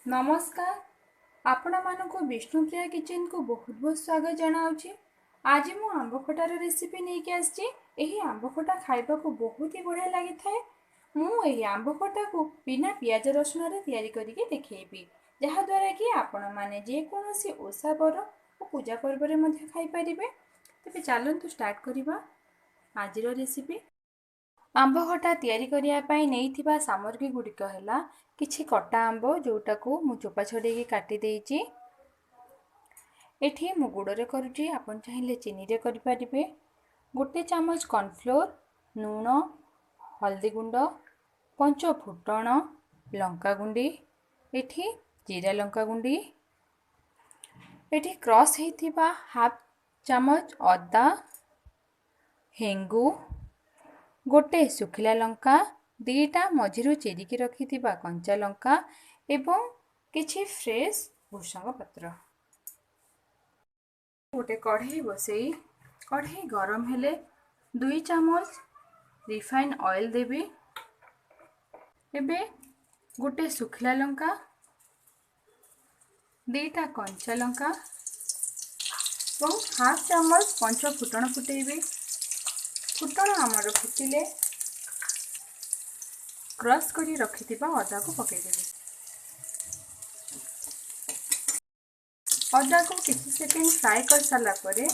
नमस्कार। आपण मानक विष्णुप्रिया किचन को बहुत बहुत स्वागत जनाऊँगी। आज मु आंब खटार रेसिपी नहीं आसी। यही आंब खटा खाइबा को बहुत ही बढ़िया लगी थाए। मु यही आंब खटा को बिना पियाज रसुण रे तैयारी करके देखेबी, जहा द्वारा कि आपण माने जे कोनोसी ओसा बर और पूजा पर्व रे मध्य खाइ परिबे। तबे चलंतु स्टार्ट करिबा आजिर रेसिपी। आंब खटा तैयारी करिया पई नेइथिबा सामग्री गुड़िक है किछि कटा आंब जोटा को मु चोपा छड़ेकी काटी देइछि। एठी मु गुड़रे करूछि, आपन चाहिले चीनी रे करि परिबे। गोटे चामच कॉर्नफ्लोर, नून, हल्दी गुंड, पंच फुटण, लंका गुंडी, एठी जीरा लंका गुंडी, एठी क्रॉस हेथिबा हाफ चामच अदा, हेंगु, गोटे सुखिला लंका, दीटा मझिरु चिरिकी रखिथिबा कंचा लंका एवं किछि फ्रेश भूसंग पत्र। गोटे कढ़ई बसई, कढ़ई गरम हेले 2 चामच रिफाइन ऑयल देबी। एबे गोटे सुखिला लंका, दीटा कंचा लंका और हाफ चामच पंच फुटण फुटेबी। फुटण आमर फुटिले क्रश करी रखिथिबा अदा को पकेइदेबी। अदा को किसी सेकेंड फ्राए कर सारा परे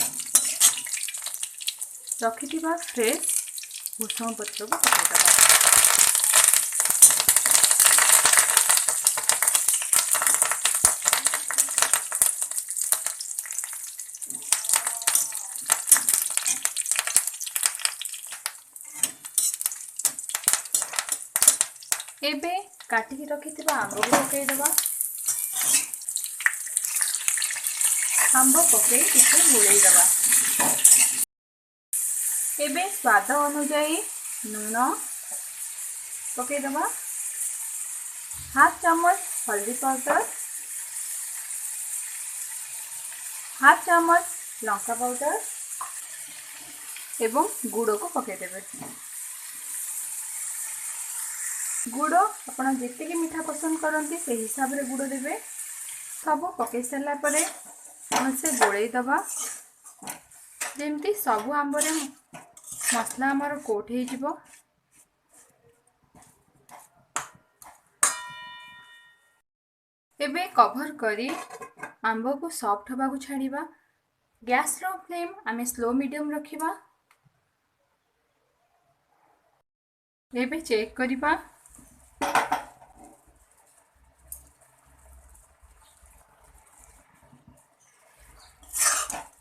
रखिथिबा फ्रेश भूसंग पत्र को पकेइदेबा। एबे काटिकी रखिथिबा आंब को पकेइदेबा। आंब पकई किसी गुड़े दबा। एबे स्वाद अनुजाई नून पकेइदेबा, हाफ चामच हल्दी पाउडर, हाफ चामच लंका पाउडर एवं गुड़ को पकेइदेबे। गुड़ आपण जेतिकी मीठा पसंद करती से हिसाब रे गुड़ देबे। सब पकई सारा परे से गोलई दबा, जेमती सबु आंब रे मसला आमर कोट हो जिवो। एबे कवर करी आंब को सॉफ्ट हवा को छाड़िबा। गैस रो फ्लेम आमे स्लो मीडियम रखिबा। एबे चेक करिबा।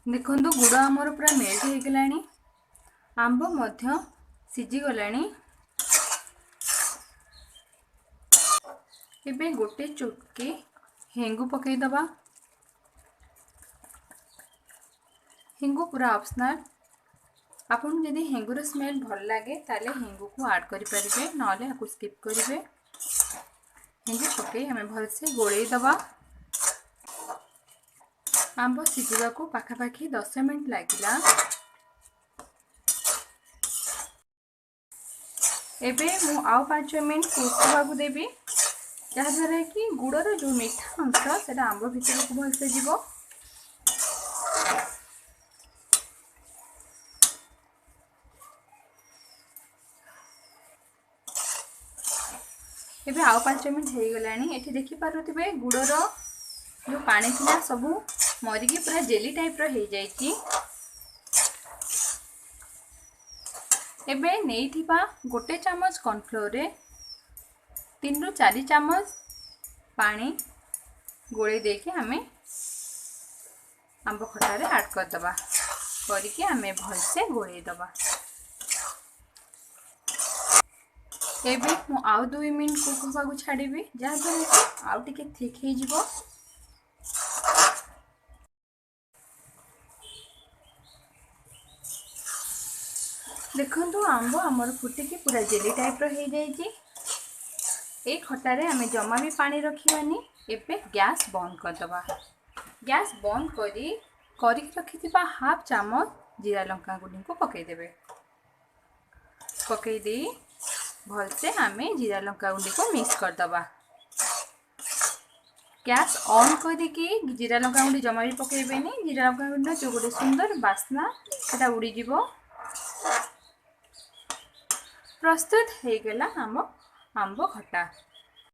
देखंतु गुड़ आमर पूरा मेल्ट हो गलानी, आंब मध्य सिझी गलानी। एबे गोटे चुटकी हेंगु पकई दबा। हेंगु पूरा ऑप्शनल, आपन जदि हेंगुर स्मेल भल लागे ताले हेंगु को ऐड करि परिबे, नले आकु स्किप करिबे। हेंगु पकई हमें भल से गोळेई दबा। आंब सिझिबा को पाखापाखि 10 मिनिट लागिला। एबे मु आउ 5 मिनिट कुकवा को देबी, जहा द्वारा कि गुड़र जो मीठा अंश सेटा आंब भीतर को भल से जीवो। एबे आउ 5 मिनिट हो गलानी। एठी देखि पारुथिबे गुड़र जो पानी थिला सबु मरिकी पूरा जेली टाइप रो हो जाइछि। एबे नेइथिबा गोटे चामच कॉर्नफ्लोर रे 3 रु 4 चामच पानी गोळे देके हमें आंब खटा रे ऐड कर दबा, करके हमें भल से गोळे दबा। एबे मु आउ 2 मिनिट कुक होबा को छाड़ीबी, जहा द्वारा आउ टिके थिक हे जिवो। देखंतु आंब आमर फुटिकी पूरा जेली टाइप रो हो जाइछि। ए खटारे आमे जमा भी पानी रखिबानी। एबे गैस बंद कर दबा। गैस बंद करी रखिथिबा हाफ चामच जीरा लंका गुंडी को पकई देबे। पकई दे भल से आमे जीरा लंका गुंडी को मिक्स कर दबा। गैस ऑन करके जीरा लंका गुंड जमा भी पकेबेनी। जीरा लंका गुंड जो गोटे सुंदर बास्ना सेटा उड़ीज। प्रस्तुत हो गला आम आंब खटा।